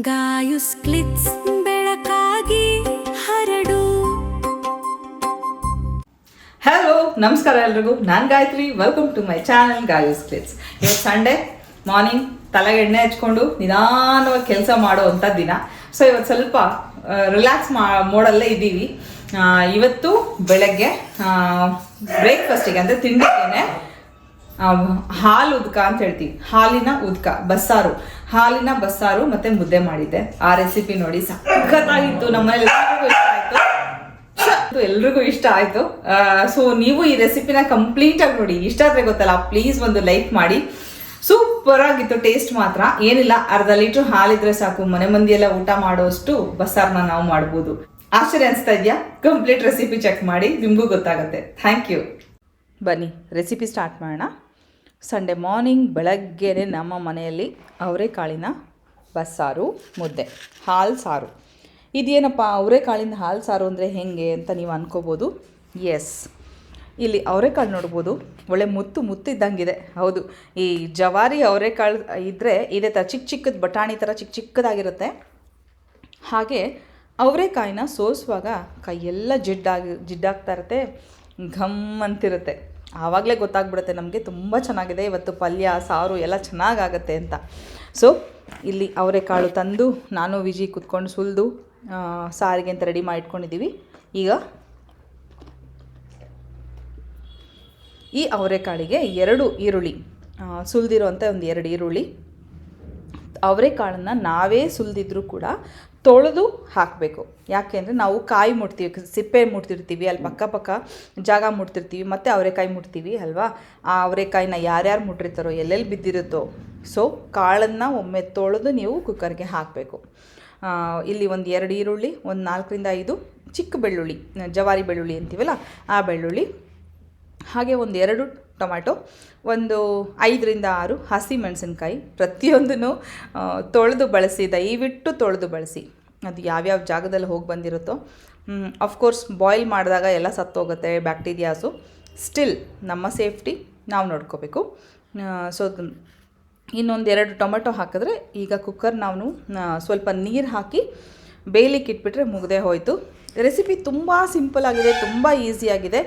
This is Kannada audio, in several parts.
ಗಾಯುಸ್ ಕ್ಲಿಟ್ಸ್ ಬೆಳಕಾಗಿ ಹರಡು. ಹಲೋ ನಮಸ್ಕಾರ ಎಲ್ರಿಗೂ, ನಾನು Gayatri. Welcome to my channel Gayus ಕ್ಲಿಟ್ಸ್. ಇವತ್ತು ಸಂಡೇ ಮಾರ್ನಿಂಗ್ ತಲೆಗೆ ಎಣ್ಣೆ ಹಚ್ಕೊಂಡು ನಿಧಾನವಾಗಿ ಕೆಲಸ ಮಾಡುವಂಥ ದಿನ. ಸೊ ಇವತ್ತು ಸ್ವಲ್ಪ ರಿಲ್ಯಾಕ್ಸ್ ಮೋಡಲ್ಲೇ ಇದ್ದೀವಿ. ಇವತ್ತು ಬೆಳಗ್ಗೆ ಬ್ರೇಕ್ಫಾಸ್ಟಿಗೆ ಅಂದರೆ ತಿಂಡಿಗೆ ಹಾಲು ಉದ್ಕ ಅಂತ ಹೇಳ್ತೀವಿ, ಹಾಲಿನ ಉದ್ಕ ಹಾಲಿನ ಬಸ್ಸಾರು ಮತ್ತೆ ಮುದ್ದೆ ಮಾಡಿದ್ದೆ. ಆ ರೆಸಿಪಿ ನೋಡಿ ಸಖತ್ತಾಗಿತ್ತು, ನಮ್ಮನೇಲಿ ಎಲ್ರಿಗೂ ಇಷ್ಟ ಆಯ್ತು. ಸೊ ನೀವು ಈ ರೆಸಿಪಿನ ಕಂಪ್ಲೀಟ್ ಆಗಿ ನೋಡಿ, ಇಷ್ಟ ಆದ್ರೆ ಗೊತ್ತಲ್ಲ ಪ್ಲೀಸ್ ಒಂದು ಲೈಕ್ ಮಾಡಿ. ಸೂಪರ್ ಆಗಿತ್ತು, ಟೇಸ್ಟ್ ಮಾತ್ರ ಏನಿಲ್ಲ. ಅರ್ಧ ಲೀಟ್ರ್ ಹಾಲಿದ್ರೆ ಸಾಕು, ಮನೆ ಮಂದಿ ಎಲ್ಲ ಊಟ ಮಾಡೋಷ್ಟು ಬಸ್ಸಾರನ್ನ ನಾವು ಮಾಡ್ಬೋದು. ಆಶ್ಚರ್ಯ ಅನಿಸ್ತಾ ಇದೆಯಾ? ಕಂಪ್ಲೀಟ್ ರೆಸಿಪಿ ಚೆಕ್ ಮಾಡಿ, ನಿಮಗೂ ಗೊತ್ತಾಗುತ್ತೆ. Thank you. ಬನ್ನಿ ರೆಸಿಪಿ ಸ್ಟಾರ್ಟ್ ಮಾಡೋಣ. ಸಂಡೇ ಮಾರ್ನಿಂಗ್ ಬೆಳಗ್ಗೆನೆ ನಮ್ಮ ಮನೆಯಲ್ಲಿ ಅವರೆಕಾಳಿನ ಬಸ್ಸಾರು ಮುದ್ದೆ, ಹಾಲು ಸಾರು. ಇದೇನಪ್ಪ ಅವರೆಕಾಳಿನ ಹಾಲು ಸಾರು ಅಂದರೆ ಹೇಗೆ ಅಂತ ನೀವು ಅನ್ಕೋಬೋದು. ಎಸ್, ಇಲ್ಲಿ ಅವರೆಕಾಳು ನೋಡ್ಬೋದು, ಒಳ್ಳೆ ಮುತ್ತಿದ್ದಂಗಿದೆ. ಹೌದು, ಈ ಜವಾರಿ ಅವರೆಕಾಳು ಇದ್ದರೆ ಇದೇ ಥರ ಚಿಕ್ಕದ ಬಟಾಣಿ ಥರ ಚಿಕ್ಕದಾಗಿರುತ್ತೆ. ಹಾಗೆ ಅವರೆಕಾಯಿನ ಸೋಸುವಾಗ ಕೈಯೆಲ್ಲ ಜಿಡ್ಡಾಗ್ತಾ ಇರುತ್ತೆ, ಘಮ್ ಅಂತಿರುತ್ತೆ. ಆವಾಗಲೇ ಗೊತ್ತಾಗ್ಬಿಡುತ್ತೆ ನಮಗೆ ತುಂಬ ಚೆನ್ನಾಗಿದೆ ಇವತ್ತು ಪಲ್ಯ ಸಾರು ಎಲ್ಲ ಚೆನ್ನಾಗಾಗತ್ತೆ ಅಂತ. ಸೊ ಇಲ್ಲಿ ಅವರೆಕಾಳು ತಂದು ನಾನು ವಿಜಿ ಕುತ್ಕೊಂಡು ಸುಲಿದು ಸಾರಿಗೆ ಅಂತ ರೆಡಿ ಮಾಡಿ ಇಟ್ಕೊಂಡಿದ್ದೀವಿ. ಈಗ ಈ ಅವರೆಕಾಳಿಗೆ 2 ಈರುಳ್ಳಿ, ಸುಲಿದಿರೋಂಥ ಒಂದು 2 ಈರುಳ್ಳಿ. ಅವರೆಕಾಳನ್ನು ನಾವೇ ಸುಲಿದಿದ್ರೂ ಕೂಡ ತೊಳೆದು ಹಾಕಬೇಕು. ಯಾಕೆ ಅಂದರೆ ನಾವು ಕಾಯಿ ಮುಟ್ತೀವಿ, ಸಿಪ್ಪೆ ಮುಟ್ತಿರ್ತೀವಿ, ಅಲ್ಲಿ ಪಕ್ಕ ಜಾಗ ಮುಟ್ತಿರ್ತೀವಿ, ಮತ್ತು ಅವರೆಕಾಯಿ ಮುಟ್ತೀವಿ ಅಲ್ವಾ. ಆ ಅವರೆಕಾಯಿನ ಯಾರ್ಯಾರು ಮುಟ್ಟಿರ್ತಾರೋ, ಎಲ್ಲೆಲ್ಲಿ ಬಿದ್ದಿರುತ್ತೋ, ಸೊ ಕಾಳನ್ನು ಒಮ್ಮೆ ತೊಳೆದು ನೀವು ಕುಕ್ಕರ್ಗೆ ಹಾಕಬೇಕು. ಇಲ್ಲಿ ಒಂದು 2 ಈರುಳ್ಳಿ, ಒಂದು 4ರಿಂದ 5 ಚಿಕ್ಕ ಬೆಳ್ಳುಳ್ಳಿ, ಜವಾರಿ ಬೆಳ್ಳುಳ್ಳಿ ಅಂತೀವಲ್ಲ ಆ ಬೆಳ್ಳುಳ್ಳಿ, ಹಾಗೆ ಒಂದು 2 ಟೊಮ್ಯಾಟೊ, ಒಂದು 5ರಿಂದ 6 ಹಸಿ ಮೆಣಸಿನ್ಕಾಯಿ. ಪ್ರತಿಯೊಂದನ್ನು ತೊಳೆದು ಬಳಸಿ, ದಯವಿಟ್ಟು ತೊಳೆದು ಬಳಸಿ. ಅದು ಯಾವ್ಯಾವ ಜಾಗದಲ್ಲಿ ಹೋಗಿ ಬಂದಿರುತ್ತೋ. ಅಫ್ಕೋರ್ಸ್ ಬಾಯ್ಲ್ ಮಾಡಿದಾಗ ಎಲ್ಲ ಸತ್ತೋಗುತ್ತೆ ಬ್ಯಾಕ್ಟೀರಿಯಾಸು. ಸ್ಟಿಲ್ ನಮ್ಮ ಸೇಫ್ಟಿ ನಾವು ನೋಡ್ಕೋಬೇಕು. ಸೊ ಇನ್ನೊಂದು 2 ಟೊಮೆಟೊ ಹಾಕಿದ್ರೆ ಈಗ ಕುಕ್ಕರ್ ನಾವು ಸ್ವಲ್ಪ ನೀರು ಹಾಕಿ ಬೇಯಲಿಕ್ಕೆ ಇಟ್ಬಿಟ್ರೆ ಮುಗ್ದೇ ಹೋಯಿತು. ರೆಸಿಪಿ ತುಂಬ ಸಿಂಪಲ್ ಆಗಿದೆ, ತುಂಬ ಈಸಿಯಾಗಿದೆ.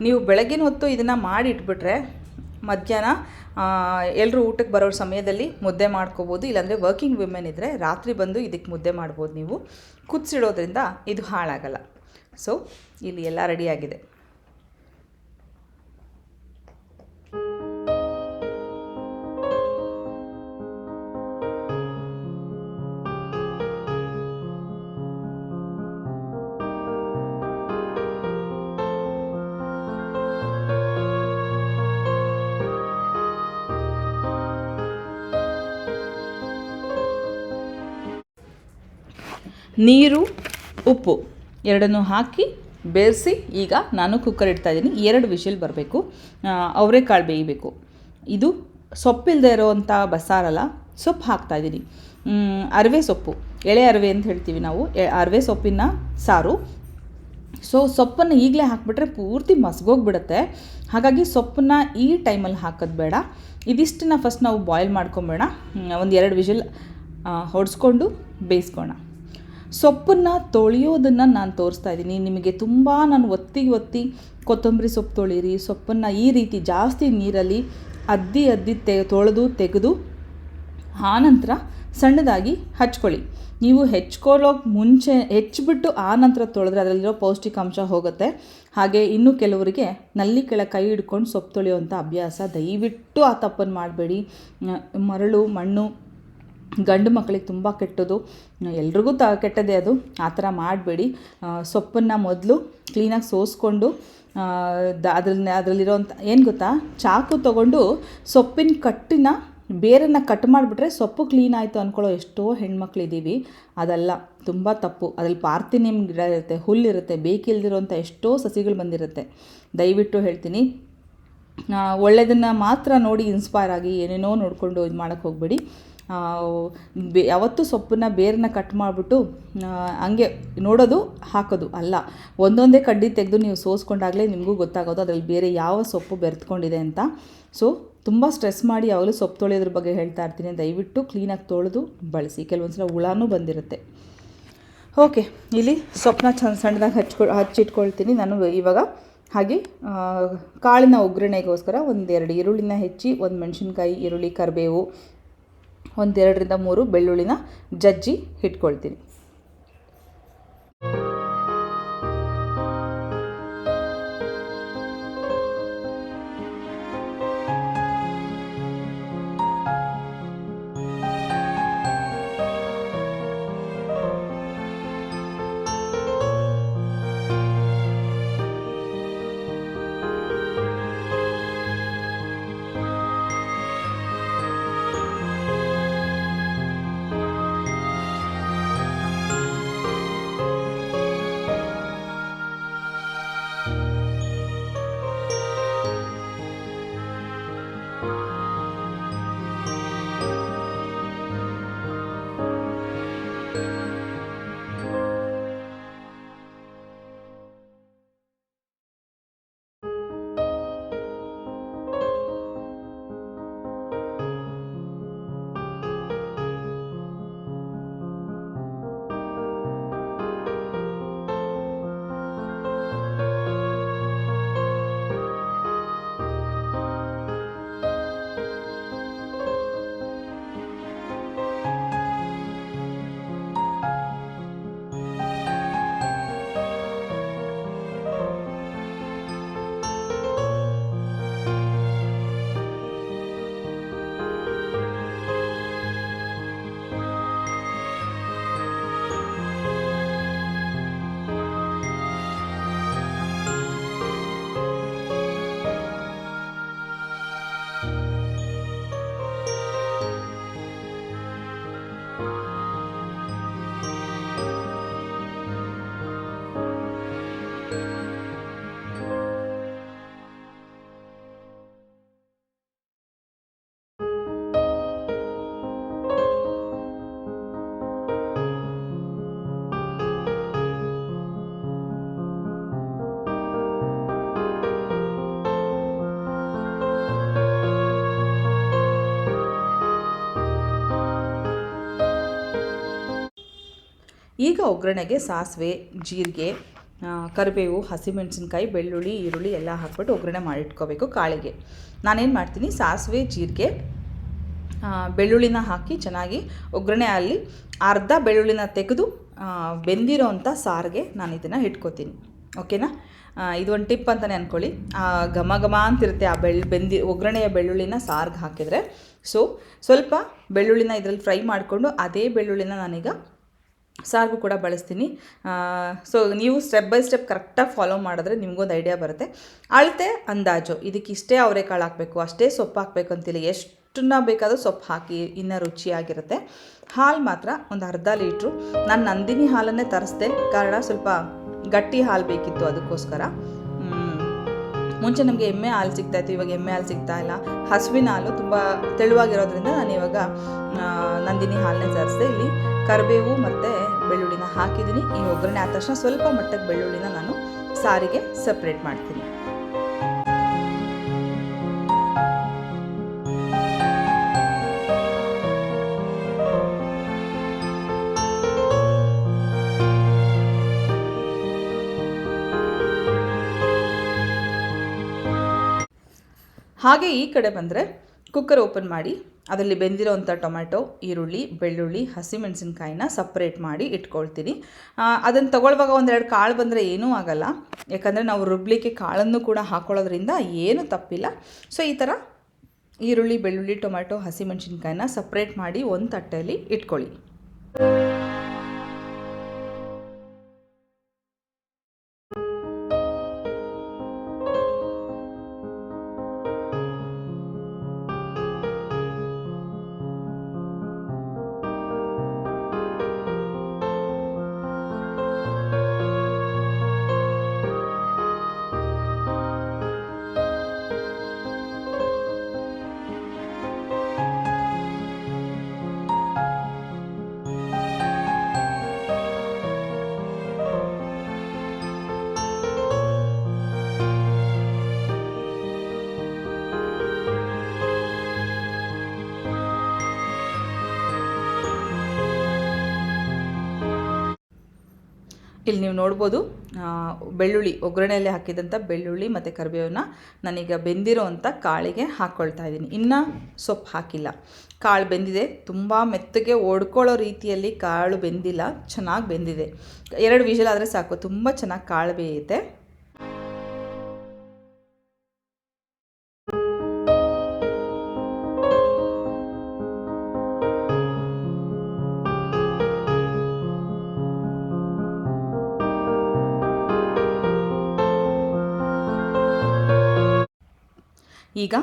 ನೀವು ಬೆಳಗಿನ ಹೊತ್ತು ಇದನ್ನು ಮಾಡಿ ಇಟ್ಬಿಟ್ರೆ ಮಧ್ಯಾಹ್ನ ಎಲ್ಲರೂ ಊಟಕ್ಕೆ ಬರೋ ಸಮಯದಲ್ಲಿ ಮುದ್ದೆ ಮಾಡ್ಕೋಬೋದು. ಇಲ್ಲಾಂದರೆ ವರ್ಕಿಂಗ್ ವಿಮೆನ್ ಇದ್ದರೆ ರಾತ್ರಿ ಬಂದು ಇದಕ್ಕೆ ಮುದ್ದೆ ಮಾಡ್ಬೋದು. ನೀವು ಕುದಿಸಿಡೋದ್ರಿಂದ ಇದು ಹಾಳಾಗಲ್ಲ. ಸೊ ಇಲ್ಲಿ ಎಲ್ಲ ರೆಡಿಯಾಗಿದೆ. ನೀರು ಉಪ್ಪು ಎರಡನ್ನೂ ಹಾಕಿ ಬೇಯಿಸಿ ಈಗ ನಾನು ಕುಕ್ಕರ್ ಇಡ್ತಾಯಿದ್ದೀನಿ. 2 ವಿಷಿಲ್ ಬರಬೇಕು. ಅವರೆಕಾಳು ಬೇಯಬೇಕು. ಇದು ಸೊಪ್ಪಿಲ್ಲದೆ ಇರೋವಂಥ ಬಸ್ಸಾರಲ್ಲ, ಸೊಪ್ಪು ಹಾಕ್ತಾಯಿದ್ದೀನಿ. ಅರವೆ ಸೊಪ್ಪು, ಎಳೆ ಅರವೆ ಅಂತ ಹೇಳ್ತೀವಿ ನಾವು, ಅರವೆ ಸೊಪ್ಪಿನ ಸಾರು. ಸೊ ಸೊಪ್ಪನ್ನು ಈಗಲೇ ಹಾಕಿಬಿಟ್ರೆ ಪೂರ್ತಿ ಮಸ್ಗೋಗ್ಬಿಡುತ್ತೆ. ಹಾಗಾಗಿ ಸೊಪ್ಪನ್ನ ಈ ಟೈಮಲ್ಲಿ ಹಾಕೋದು ಬೇಡ. ಇದಿಷ್ಟನ್ನ ಫಸ್ಟ್ ನಾವು ಬಾಯ್ಲ್ ಮಾಡ್ಕೊಂಬೇಡ, ಒಂದು 2 ವಿಷಿಲ್ ಹೊಡೆಸ್ಕೊಂಡು ಬೇಯಿಸ್ಕೋಣ. ಸೊಪ್ಪನ್ನು ತೊಳೆಯೋದನ್ನು ನಾನು ತೋರಿಸ್ತಾ ಇದ್ದೀನಿ ನಿಮಗೆ. ನಾನು ಒತ್ತಿ ಕೊತ್ತಂಬರಿ ಸೊಪ್ಪು ತೊಳೀರಿ. ಸೊಪ್ಪನ್ನು ಈ ರೀತಿ ಜಾಸ್ತಿ ನೀರಲ್ಲಿ ಅದ್ದಿ ತೊಳೆದು ತೆಗೆದು ಆನಂತರ ಸಣ್ಣದಾಗಿ ಹಚ್ಕೊಳ್ಳಿ. ನೀವು ಹೆಚ್ಕೊಳ್ಳೋಕೆ ಮುಂಚೆ ಹೆಚ್ಚಿಬಿಟ್ಟು ಆನಂತರ ತೊಳೆದ್ರೆ ಅದರಲ್ಲಿರೋ ಪೌಷ್ಟಿಕಾಂಶ ಹೋಗುತ್ತೆ. ಹಾಗೆ ಇನ್ನೂ ಕೆಲವರಿಗೆ ನಲ್ಲಿ ಕೆಳಗೆ ಕೈ ಹಿಡ್ಕೊಂಡು ಸೊಪ್ಪು ತೊಳೆಯುವಂಥ ಅಭ್ಯಾಸ, ದಯವಿಟ್ಟು ಆ ತಪ್ಪನ್ನು ಮಾಡಬೇಡಿ. ಮರಳು ಮಣ್ಣು ಗಂಡು ಮಕ್ಕಳಿಗೆ ತುಂಬ ಕೆಟ್ಟದು, ಎಲ್ರಿಗೂ ಕೆಟ್ಟದೇ ಅದು. ಆ ಥರ ಮಾಡಬೇಡಿ. ಸೊಪ್ಪನ್ನು ಮೊದಲು ಕ್ಲೀನಾಗಿ ಸೋಸ್ಕೊಂಡು ಅದರಲ್ಲಿರೋಂಥ ಏನು ಗೊತ್ತಾ, ಚಾಕು ತೊಗೊಂಡು ಸೊಪ್ಪಿನ ಕಟ್ಟಿನ ಬೇರನ್ನು ಕಟ್ ಮಾಡಿಬಿಟ್ರೆ ಸೊಪ್ಪು ಕ್ಲೀನ್ ಆಯಿತು ಅಂದ್ಕೊಳ್ಳೋ ಎಷ್ಟೋ ಹೆಣ್ಮಕ್ಳಿದ್ದೀವಿ. ಅದಲ್ಲ, ತುಂಬ ತಪ್ಪು. ಅದರಲ್ಲಿ ಪಾರ್ಥಿನಿಯಂ ಗಿಡ ಇರುತ್ತೆ, ಹುಲ್ಲಿರುತ್ತೆ, ಬೇಕಿಲ್ದಿರೋಂಥ ಎಷ್ಟೋ ಸಸಿಗಳು ಬಂದಿರುತ್ತೆ. ದಯವಿಟ್ಟು ಹೇಳ್ತೀನಿ, ಒಳ್ಳೆಯದನ್ನು ಮಾತ್ರ ನೋಡಿ ಇನ್ಸ್ಪೈರ್ ಆಗಿ ಏನೇನೋ ನೋಡಿಕೊಂಡು ಇದು ಮಾಡೋಕ್ಕೆ ಹೋಗಬೇಡಿ. ಯಾವತ್ತೂ ಸೊಪ್ಪನ್ನ ಬೇರನ್ನ ಕಟ್ ಮಾಡಿಬಿಟ್ಟು ಹಂಗೆ ನೋಡೋದು ಹಾಕೋದು ಅಲ್ಲ. ಒಂದೊಂದೇ ಕಡ್ಡಿ ತೆಗೆದು ನೀವು ಸೋಸ್ಕೊಂಡಾಗಲೇ ನಿಮಗೂ ಗೊತ್ತಾಗೋದು ಅದರಲ್ಲಿ ಬೇರೆ ಯಾವ ಸೊಪ್ಪು ಬೆರೆತ್ಕೊಂಡಿದೆ ಅಂತ. ಸೊ ತುಂಬ ಸ್ಟ್ರೆಸ್ ಮಾಡಿ ಯಾವಾಗಲೂ ಸೊಪ್ಪು ತೊಳೆಯೋದ್ರ ಬಗ್ಗೆ ಹೇಳ್ತಾ ಇರ್ತೀನಿ. ದಯವಿಟ್ಟು ಕ್ಲೀನಾಗಿ ತೊಳೆದು ಬಳಸಿ. ಕೆಲವೊಂದು ಸಲ ಹುಳನೂ ಬಂದಿರುತ್ತೆ. ಓಕೆ, ಇಲ್ಲಿ ಸೊಪ್ಪನ್ನ ಸಣ್ಣದಾಗಿ ಹಚ್ಚಿಟ್ಕೊಳ್ತೀನಿ ನಾನು ಇವಾಗ. ಹಾಗೆ ಕಾಳಿನ ಒಗ್ಗರಣೆಗೋಸ್ಕರ 1-2 ಈರುಳ್ಳಿನ ಹೆಚ್ಚಿ, 1 ಮೆಣಸಿನ್ಕಾಯಿ, ಈರುಳ್ಳಿ, ಕರಿಬೇವು, 1-2-3 ಬೆಳ್ಳುಳ್ಳಿನ ಜಜ್ಜಿ ಇಟ್ಕೊಳ್ತೀನಿ. ಈಗ ಒಗ್ಗರಣೆಗೆ ಸಾಸಿವೆ, ಜೀರಿಗೆ, ಕರಿಬೇವು, ಹಸಿಮೆಣಸಿನ್ಕಾಯಿ, ಬೆಳ್ಳುಳ್ಳಿ, ಈರುಳ್ಳಿ ಎಲ್ಲ ಹಾಕ್ಬಿಟ್ಟು ಒಗ್ಗರಣೆ ಮಾಡಿಟ್ಕೋಬೇಕು. ಕಾಳಿಗೆ ನಾನೇನು ಮಾಡ್ತೀನಿ, ಸಾಸಿವೆ, ಜೀರಿಗೆ, ಬೆಳ್ಳುಳ್ಳಿನ ಹಾಕಿ ಚೆನ್ನಾಗಿ ಒಗ್ಗರಣೆ ಅಲ್ಲಿ ಅರ್ಧ ಬೆಳ್ಳುಳ್ಳಿನ ತೆಗೆದು ಬೆಂದಿರೋ ಅಂಥ ಸಾರಿಗೆ ನಾನು ಇದನ್ನು ಇಟ್ಕೋತೀನಿ. ಓಕೆನಾ? ಇದು ಒಂದು ಟಿಪ್ ಅಂತಲೇ ಅಂದ್ಕೊಳ್ಳಿ. ಘಮ ಘಮ ಅಂತಿರುತ್ತೆ ಆ ಒಗ್ಗರಣೆಯ ಬೆಳ್ಳುಳ್ಳಿನ ಸಾರಿಗೆ ಹಾಕಿದರೆ. ಸೊ ಸ್ವಲ್ಪ ಬೆಳ್ಳುಳ್ಳಿನ ಇದರಲ್ಲಿ ಫ್ರೈ ಮಾಡಿಕೊಂಡು ಅದೇ ಬೆಳ್ಳುಳ್ಳಿನ ನಾನೀಗ ಸಾರಿಗೂ ಕೂಡ ಬಳಸ್ತೀನಿ. ಸೊ ನೀವು ಸ್ಟೆಪ್ ಬೈ ಸ್ಟೆಪ್ ಕರೆಕ್ಟಾಗಿ ಫಾಲೋ ಮಾಡಿದ್ರೆ ನಿಮಗೊಂದು ಐಡಿಯಾ ಬರುತ್ತೆ. ಅಳತೆ ಅಂದಾಜು, ಇದಕ್ಕೆ ಇಷ್ಟೇ ಅವರೆಕಾಳು ಹಾಕಬೇಕು, ಅಷ್ಟೇ ಸೊಪ್ಪು ಹಾಕಬೇಕು ಅಂತಿಲ್ಲ. ಎಷ್ಟನ್ನ ಬೇಕಾದರೂ ಸೊಪ್ಪು ಹಾಕಿ ಇನ್ನೂ ರುಚಿಯಾಗಿರುತ್ತೆ. ಹಾಲು ಮಾತ್ರ ಒಂದು ಅರ್ಧ ಲೀಟ್ರು. ನಾನು ನಂದಿನಿ ಹಾಲನ್ನೇ ತರಿಸ್ದೆ, ಕಾರಣ ಸ್ವಲ್ಪ ಗಟ್ಟಿ ಹಾಲು ಬೇಕಿತ್ತು, ಅದಕ್ಕೋಸ್ಕರ. ಮುಂಚೆ ನಮಗೆ ಎಮ್ಮೆ ಹಾಲು ಸಿಗ್ತಾಯಿತ್ತು, ಇವಾಗ ಎಮ್ಮೆ ಹಾಲು ಸಿಗ್ತಾ ಇಲ್ಲ. ಹಸುವಿನ ಹಾಲು ತುಂಬ ತೆಳುವಾಗಿರೋದ್ರಿಂದ ನಾನು ಇವಾಗ ನಂದಿನಿ ಹಾಲನ್ನೇ ತರಿಸಿದೆ. ಇಲ್ಲಿ ಕರಿಬೇವು ಮತ್ತು ಬೆಳ್ಳುಳ್ಳಿನ ಹಾಕಿದ್ದೀನಿ. ಈ ಒಗ್ಗರಣೆ ಆದ ತಕ್ಷಣ ಸ್ವಲ್ಪ ಮಟ್ಟಕ್ಕೆ ಬೆಳ್ಳುಳ್ಳಿನ ನಾನು ಸಾರಿಗೆ ಸಪ್ರೇಟ್ ಮಾಡ್ತೀನಿ. ಹಾಗೆ ಈ ಕಡೆ ಬಂದರೆ ಕುಕ್ಕರ್ ಓಪನ್ ಮಾಡಿ ಅದರಲ್ಲಿ ಬೆಂದಿರೋವಂಥ ಟೊಮ್ಯಾಟೊ, ಈರುಳ್ಳಿ, ಬೆಳ್ಳುಳ್ಳಿ, ಹಸಿಮೆಣಸಿನ್ಕಾಯಿನ ಸಪ್ರೇಟ್ ಮಾಡಿ ಇಟ್ಕೊಳ್ತೀನಿ. ಅದನ್ನು ತೊಗೊಳ್ಳುವಾಗ 1-2 ಕಾಳು ಬಂದರೆ ಏನೂ ಆಗಲ್ಲ, ಯಾಕಂದರೆ ನಾವು ರುಬ್ಲಿಕ್ಕೆ ಕಾಳನ್ನು ಕೂಡ ಹಾಕ್ಕೊಳ್ಳೋದ್ರಿಂದ ಏನೂ ತಪ್ಪಿಲ್ಲ. ಸೊ ಈ ಥರ ಈರುಳ್ಳಿ, ಬೆಳ್ಳುಳ್ಳಿ, ಟೊಮ್ಯಾಟೊ, ಹಸಿಮೆಣಸಿನ್ಕಾಯಿನ ಸಪ್ರೇಟ್ ಮಾಡಿ ಒಂದು ತಟ್ಟೆಯಲ್ಲಿ ಇಟ್ಕೊಳ್ಳಿ. ಇಲ್ಲಿ ನೀವು ನೋಡ್ಬೋದು ಬೆಳ್ಳುಳ್ಳಿ ಒಗ್ಗರಣೆಯಲ್ಲಿ ಹಾಕಿದಂಥ ಬೆಳ್ಳುಳ್ಳಿ ಮತ್ತು ಕರಿಬೇವನ್ನ ನಾನೀಗ ಬೆಂದಿರೋ ಅಂಥ ಕಾಳಿಗೆ ಹಾಕ್ಕೊಳ್ತಾ ಇದ್ದೀನಿ. ಇನ್ನೂ ಸೊಪ್ಪು ಹಾಕಿಲ್ಲ. ಕಾಳು ಬೆಂದಿದೆ, ತುಂಬ ಮೆತ್ತಗೆ ಒಡ್ಕೊಳ್ಳೋ ರೀತಿಯಲ್ಲಿ ಕಾಳು ಬೆಂದಿಲ್ಲ, ಚೆನ್ನಾಗಿ ಬೆಂದಿದೆ. 2 ವಿಷಲ್ ಆದರೆ ಸಾಕು, ತುಂಬ ಚೆನ್ನಾಗಿ ಕಾಳು ಬೇಯುತ್ತೆ. ಈಗ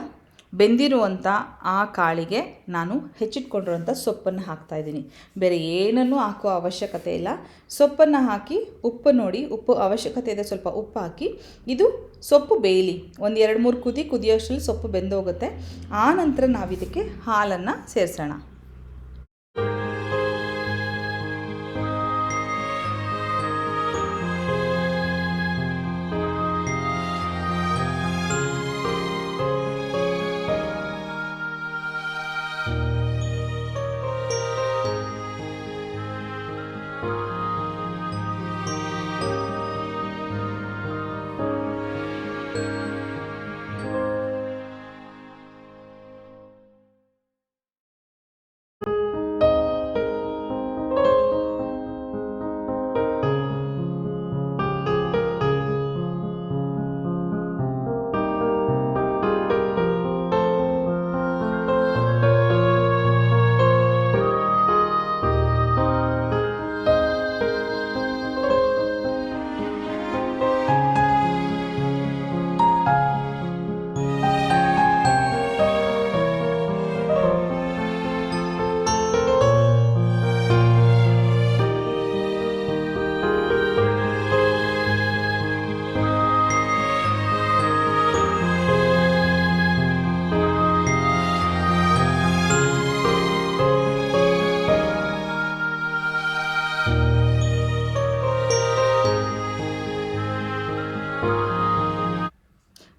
ಬೆಂದಿರುವಂಥ ಆ ಕಾಳಿಗೆ ನಾನು ಹೆಚ್ಚಿಟ್ಕೊಂಡಿರುವಂಥ ಸೊಪ್ಪನ್ನು ಹಾಕ್ತಾಯಿದ್ದೀನಿ. ಬೇರೆ ಏನನ್ನೂ ಹಾಕೋ ಅವಶ್ಯಕತೆ ಇಲ್ಲ. ಸೊಪ್ಪನ್ನು ಹಾಕಿ ಉಪ್ಪು ನೋಡಿ, ಉಪ್ಪು ಅವಶ್ಯಕತೆ ಇದೆ ಸ್ವಲ್ಪ ಉಪ್ಪು ಹಾಕಿ ಇದು ಸೊಪ್ಪು ಬೇಯಲಿ. ಒಂದು 2-3 ಕುದಿಯೋಷ್ಟರಲ್ಲಿ ಸೊಪ್ಪು ಬೆಂದೋಗುತ್ತೆ. ಆ ನಂತರ ನಾವು ಇದಕ್ಕೆ ಹಾಲನ್ನು ಸೇರಿಸೋಣ.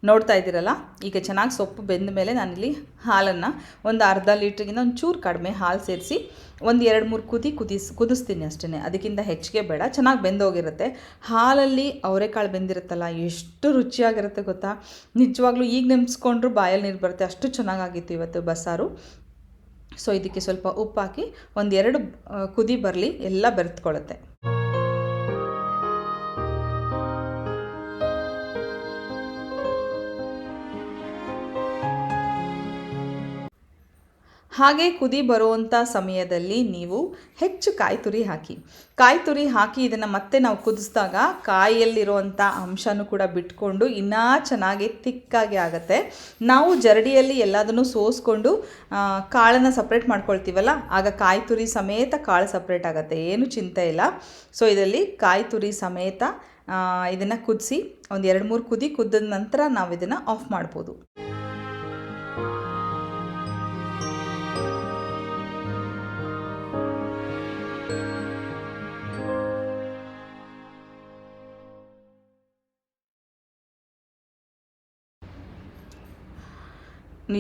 ನೋಡ್ತಾ ಇದ್ದೀರಲ್ಲ, ಈಗ ಚೆನ್ನಾಗಿ ಸೊಪ್ಪು ಬೆಂದ ಮೇಲೆ ನಾನಿಲ್ಲಿ ಹಾಲನ್ನು ಒಂದು ಅರ್ಧ ಲೀಟ್ರಿಗಿಂತ ಒಂಚೂರು ಕಡಿಮೆ ಹಾಲು ಸೇರಿಸಿ ಒಂದು 2-3 ಕುದಿಸ್ತೀನಿ ಅಷ್ಟೇ. ಅದಕ್ಕಿಂತ ಹೆಚ್ಚಿಗೆ ಬೇಡ. ಚೆನ್ನಾಗಿ ಬೆಂದೋಗಿರುತ್ತೆ. ಹಾಲಲ್ಲಿ ಅವರೆಕಾಳು ಬೆಂದಿರುತ್ತಲ್ಲ, ಎಷ್ಟು ರುಚಿಯಾಗಿರುತ್ತೆ ಗೊತ್ತಾ. ನಿಜವಾಗ್ಲೂ ಈಗ ನೆನೆಸ್ಕೊಂಡ್ರು ಬಾಯಲ್ಲಿ ನೀರು ಬರುತ್ತೆ, ಅಷ್ಟು ಚೆನ್ನಾಗಾಗಿತ್ತು ಇವತ್ತು ಬಸ್ಸಾರು. ಸೊ ಇದಕ್ಕೆ ಸ್ವಲ್ಪ ಉಪ್ಪು ಹಾಕಿ ಒಂದು 2 ಕುದಿ ಬರಲಿ, ಎಲ್ಲ ಬೆರೆತ್ಕೊಳ್ಳುತ್ತೆ. ಹಾಗೆ ಕುದಿ ಬರುವಂಥ ಸಮಯದಲ್ಲಿ ನೀವು ಹೆಚ್ಚು ಕಾಯಿ ತುರಿ ಹಾಕಿ ಇದನ್ನು ಮತ್ತೆ ನಾವು ಕುದಿಸಿದಾಗ ಕಾಯಿಯಲ್ಲಿರುವಂಥ ಅಂಶನೂ ಕೂಡ ಬಿಟ್ಕೊಂಡು ಇನ್ನೂ ಚೆನ್ನಾಗಿ ತಿಕ್ಕಾಗಿ ಆಗುತ್ತೆ. ನಾವು ಜರಡಿಯಲ್ಲಿ ಎಲ್ಲದನ್ನು ಸೋಸ್ಕೊಂಡು ಕಾಳನ್ನು ಸಪ್ರೇಟ್ ಮಾಡ್ಕೊಳ್ತೀವಲ್ಲ, ಆಗ ಕಾಯಿ ತುರಿ ಸಮೇತ ಕಾಳು ಸಪ್ರೇಟ್ ಆಗುತ್ತೆ, ಏನು ಚಿಂತೆ ಇಲ್ಲ. ಸೊ ಇದರಲ್ಲಿ ಕಾಯಿ ತುರಿ ಸಮೇತ ಇದನ್ನು ಕುದಿಸಿ ಒಂದು 2-3 ಕುದಿದ ನಂತರ ನಾವು ಇದನ್ನು ಆಫ್ ಮಾಡ್ಬೋದು.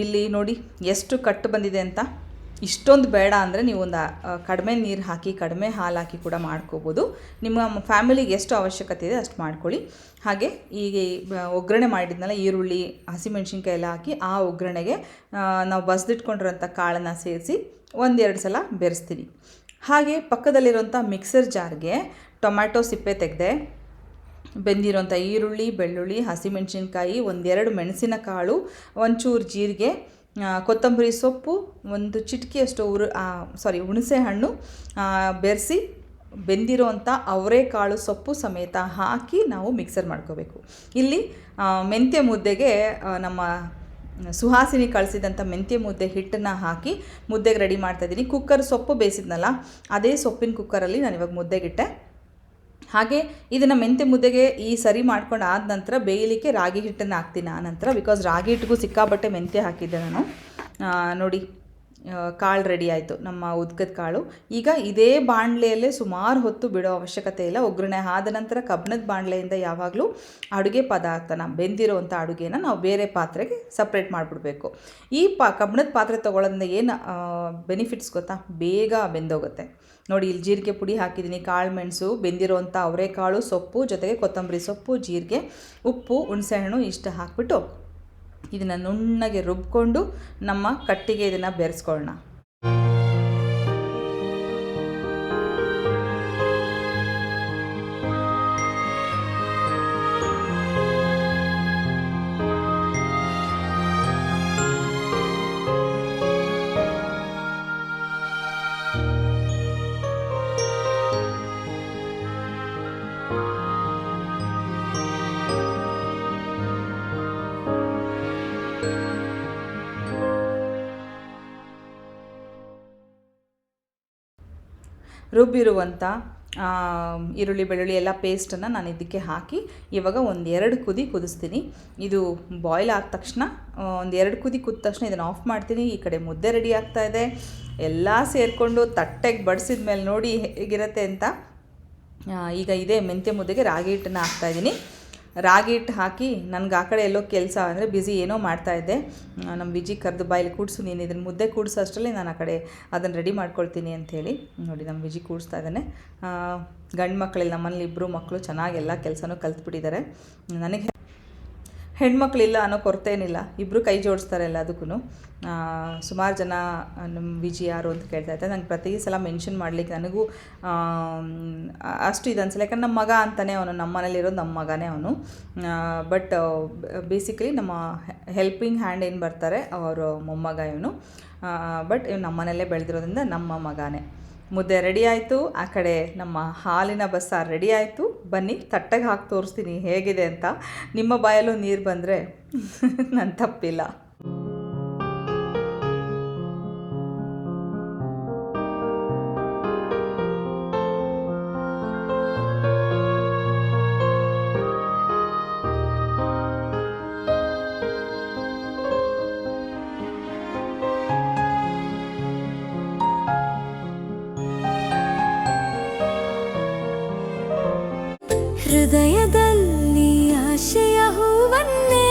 ಇಲ್ಲಿ ನೋಡಿ ಎಷ್ಟು ಕಟ್ಟು ಬಂದಿದೆ ಅಂತ. ಇಷ್ಟೊಂದು ಬೇಡ ಅಂದರೆ ನೀವು ಒಂದು ಕಡಿಮೆ ನೀರು ಹಾಕಿ ಕಡಿಮೆ ಹಾಲು ಹಾಕಿ ಕೂಡ ಮಾಡ್ಕೋಬೋದು. ನಿಮ್ಮ ಫ್ಯಾಮಿಲಿಗೆ ಎಷ್ಟು ಅವಶ್ಯಕತೆ ಇದೆ ಅಷ್ಟು ಮಾಡ್ಕೊಳ್ಳಿ. ಹಾಗೆ ಈಗ ಒಗ್ಗರಣೆ ಮಾಡಿದ್ನಲ್ಲ, ಈರುಳ್ಳಿ ಹಸಿಮೆಣ್ಸಿನ್ಕಾಯಿ ಎಲ್ಲ ಹಾಕಿ ಆ ಒಗ್ಗರಣೆಗೆ ನಾವು ಬಸ್ದಿಟ್ಕೊಂಡಿರೋಂಥ ಕಾಳನ್ನು ಸೇರಿಸಿ 1-2 ಸಲ ಬೆರೆಸ್ತೀನಿ. ಹಾಗೆ ಪಕ್ಕದಲ್ಲಿರುವಂಥ ಮಿಕ್ಸರ್ ಜಾರ್ಗೆ ಟೊಮ್ಯಾಟೊ ಸಿಪ್ಪೆ ತೆಗೆದೆ, ಬೆಂದಿರೋಂಥ ಈರುಳ್ಳಿ, ಬೆಳ್ಳುಳ್ಳಿ, ಹಸಿಮೆಣ್ಸಿನ್ಕಾಯಿ, 1-2 ಮೆಣಸಿನಕಾಳು, ಒಂಚೂರು ಜೀರಿಗೆ, ಕೊತ್ತಂಬರಿ ಸೊಪ್ಪು, ಒಂದು ಚಿಟಿಕೆಯಷ್ಟು ಹುಣಸೆ ಹಣ್ಣು ಬೆರೆಸಿ ಬೆಂದಿರೋಂಥ ಅವರೆಕಾಳು ಸೊಪ್ಪು ಸಮೇತ ಹಾಕಿ ನಾವು ಮಿಕ್ಸರ್ ಮಾಡ್ಕೋಬೇಕು. ಇಲ್ಲಿ ಮೆಂತ್ಯ ಮುದ್ದೆಗೆ ನಮ್ಮ ಸುಹಾಸಿನಿ ಕಳಿಸಿದಂಥ ಮೆಂತ್ಯ ಮುದ್ದೆ ಹಿಟ್ಟನ್ನು ಹಾಕಿ ಮುದ್ದೆಗೆ ರೆಡಿ ಮಾಡ್ತಾಯಿದ್ದೀನಿ. ಸೊಪ್ಪು ಬೇಯಿಸಿದ್ನಲ್ಲ, ಅದೇ ಸೊಪ್ಪಿನ ಕುಕ್ಕರಲ್ಲಿ ನಾನು ಇವಾಗ ಮುದ್ದೆಗಿಟ್ಟೆ. ಹಾಗೆ ಇದನ್ನು ಮೆಂತ್ಯ ಮುದ್ದೆಗೆ ಈ ಸರಿ ಮಾಡ್ಕೊಂಡು ಆದ ನಂತರ ಬೇಯಲಿಕ್ಕೆ ರಾಗಿ ಹಿಟ್ಟನ್ನು ಹಾಕ್ತೀನಿ ಆ ನಂತರ. ಬಿಕಾಸ್ ರಾಗಿ ಹಿಟ್ಟಿಗೂ ಸಿಕ್ಕಾಬಟ್ಟೆ ಮೆಂತ್ಯ ಹಾಕಿದ್ದೆ ನಾನು. ನೋಡಿ ಕಾಳು ರೆಡಿ ಆಯಿತು, ನಮ್ಮ ಉದ್ಕದ ಕಾಳು. ಈಗ ಇದೇ ಬಾಣಲೆಯಲ್ಲೇ ಸುಮಾರು ಹೊತ್ತು ಬಿಡೋ ಅವಶ್ಯಕತೆ ಇಲ್ಲ. ಒಗ್ಗರಣೆ ಆದ ನಂತರ ಕಬ್ಬಿಣದ ಬಾಣಲೆಯಿಂದ ಯಾವಾಗಲೂ ಅಡುಗೆ ಪದಾರ್ಥನ ಬೆಂದಿರೋವಂಥ ಅಡುಗೆನ ನಾವು ಬೇರೆ ಪಾತ್ರೆಗೆ ಸಪ್ರೇಟ್ ಮಾಡಿಬಿಡ್ಬೇಕು. ಈ ಕಬ್ಬಿಣದ ಪಾತ್ರೆ ತೊಗೊಳ್ಳೋದ್ರಿಂದ ಏನು ಬೆನಿಫಿಟ್ಸ್ ಗೊತ್ತಾ, ಬೇಗ ಬೆಂದೋಗುತ್ತೆ. ನೋಡಿ ಇಲ್ಲಿ ಜೀರಿಗೆ ಪುಡಿ ಹಾಕಿದ್ದೀನಿ, ಕಾಳು ಮೆಣಸು, ಬೆಂದಿರೋವಂಥ ಅವರೆಕಾಳು ಸೊಪ್ಪು, ಜೊತೆಗೆ ಕೊತ್ತಂಬರಿ ಸೊಪ್ಪು, ಜೀರಿಗೆ, ಉಪ್ಪು, ಹುಣಸೆಹಣ್ಣು ಇಷ್ಟು ಹಾಕ್ಬಿಟ್ಟು ಇದನ್ನು ನುಣ್ಣಗೆ ರುಬ್ಕೊಂಡು ನಮ್ಮ ಕಟ್ಟಿಗೆ ಇದನ್ನು ಬೆರೆಸ್ಕೊಳ್ಳೋಣ. ರುಬ್ಬಿರುವಂಥ ಈರುಳ್ಳಿ ಬೆಳ್ಳುಳ್ಳಿ ಎಲ್ಲ ಪೇಸ್ಟನ್ನು ನಾನು ಇದಕ್ಕೆ ಹಾಕಿ ಇವಾಗ ಒಂದು 2 ಕುದಿ ಕುದಿಸ್ತೀನಿ. ಇದು ಬಾಯ್ಲ್ ಆದ ತಕ್ಷಣ ಒಂದು 2 ಕುದಿ ಕುದ್ದ ತಕ್ಷಣ ಇದನ್ನು ಆಫ್ ಮಾಡ್ತೀನಿ. ಈ ಕಡೆ ಮುದ್ದೆ ರೆಡಿ ಆಗ್ತಾಯಿದೆ. ಎಲ್ಲ ಸೇರಿಕೊಂಡು ತಟ್ಟೆಗೆ ಬಡಿಸಿದ ಮೇಲೆ ನೋಡಿ ಹೇಗಿರುತ್ತೆ ಅಂತ. ಈಗ ಇದೇ ಮೆಂತ್ಯ ಮುದ್ದೆಗೆ ರಾಗಿ ಹಿಟ್ಟನ್ನು ಹಾಕ್ತಾಯಿದ್ದೀನಿ. ರಾಗಿ ಹಿಟ್ಟು ಹಾಕಿ ನನಗೆ ಆ ಕಡೆ ಎಲ್ಲೋ ಕೆಲಸ ಅಂದರೆ ಬ್ಯುಸಿ ಏನೋ ಮಾಡ್ತಾಯಿದ್ದೆ. ನಮ್ಮ ವಿಜಿ ಕರೆದು ಬಾಯಲ್ಲಿ ಕೂಡಿಸು, ನೀನು ಇದನ್ನು ಮುದ್ದೆ ಕೂಡಿಸೋ ಅಷ್ಟರಲ್ಲಿ ನಾನು ಆ ಕಡೆ ಅದನ್ನು ರೆಡಿ ಮಾಡ್ಕೊಳ್ತೀನಿ ಅಂಥೇಳಿ. ನೋಡಿ ನಮ್ಮ ವಿಜಿ ಕೂಡಿಸ್ತಾ ಇದ್ದಾನೆ. ಗಂಡು ಮಕ್ಕಳಿಲ್ಲ, ನಮ್ಮಲ್ಲಿ 2 ಮಕ್ಕಳು ಚೆನ್ನಾಗಿ ಎಲ್ಲ ಕೆಲಸನೂ ಕಲ್ತ್ಬಿಟ್ಟಿದ್ದಾರೆ. ನನಗೆ ಹೆಣ್ಮಕ್ಳಿಲ್ಲ ಅನ್ನೋ ಕೊರತೆ ಏನಿಲ್ಲ, ಇಬ್ಬರು ಕೈ ಜೋಡಿಸ್ತಾರೆ ಎಲ್ಲದಕ್ಕೂ. ಸುಮಾರು ಜನ ನಮ್ಮ ವಿಜಿ ಯಾರು ಅಂತ ಕೇಳ್ತಾ ಇದ್ದಾರೆ. ನಂಗೆ ಪ್ರತಿ ಸಲ ಮೆನ್ಷನ್ ಮಾಡಲಿಕ್ಕೆ ನನಗೂ ಅಷ್ಟು ಇದು ಅನ್ಸಲ್ಲ, ಯಾಕಂದ್ರೆ ನಮ್ಮ ಮಗ ಅಂತಲೇ ಅವನು, ನಮ್ಮ ಮನೇಲಿರೋದು ನಮ್ಮ ಮಗನೇ ಅವನು. ಬಟ್ ಬೇಸಿಕಲಿ ನಮ್ಮ ಹೆಲ್ಪಿಂಗ್ ಹ್ಯಾಂಡ್ ಏನು ಬರ್ತಾರೆ ಅವರು ಮೊಮ್ಮಗ ಇವನು. ಬಟ್ ಇವ್ನು ನಮ್ಮ ಮನೆಯಲ್ಲೇ ಬೆಳೆದಿರೋದ್ರಿಂದ ನಮ್ಮ ಮಗನೇ. ಮುದ್ದೆ ರೆಡಿ ಆಯಿತು, ಆ ಕಡೆ ನಮ್ಮ ಹಾಲಿನ ಬಸ್ಸಾರು ರೆಡಿ ಆಯಿತು. ಬನ್ನಿ ತಟ್ಟೆಗೆ ಹಾಕಿ ತೋರಿಸ್ತೀನಿ ಹೇಗಿದೆ ಅಂತ. ನಿಮ್ಮ ಬಾಯಲ್ಲೂ ನೀರು ಬಂದರೆ ನನ್ನ ತಪ್ಪಿಲ್ಲ. ಹೃದಯದಲ್ಲಿ ಆಶೆಯ ಹೂವನ್ನೇ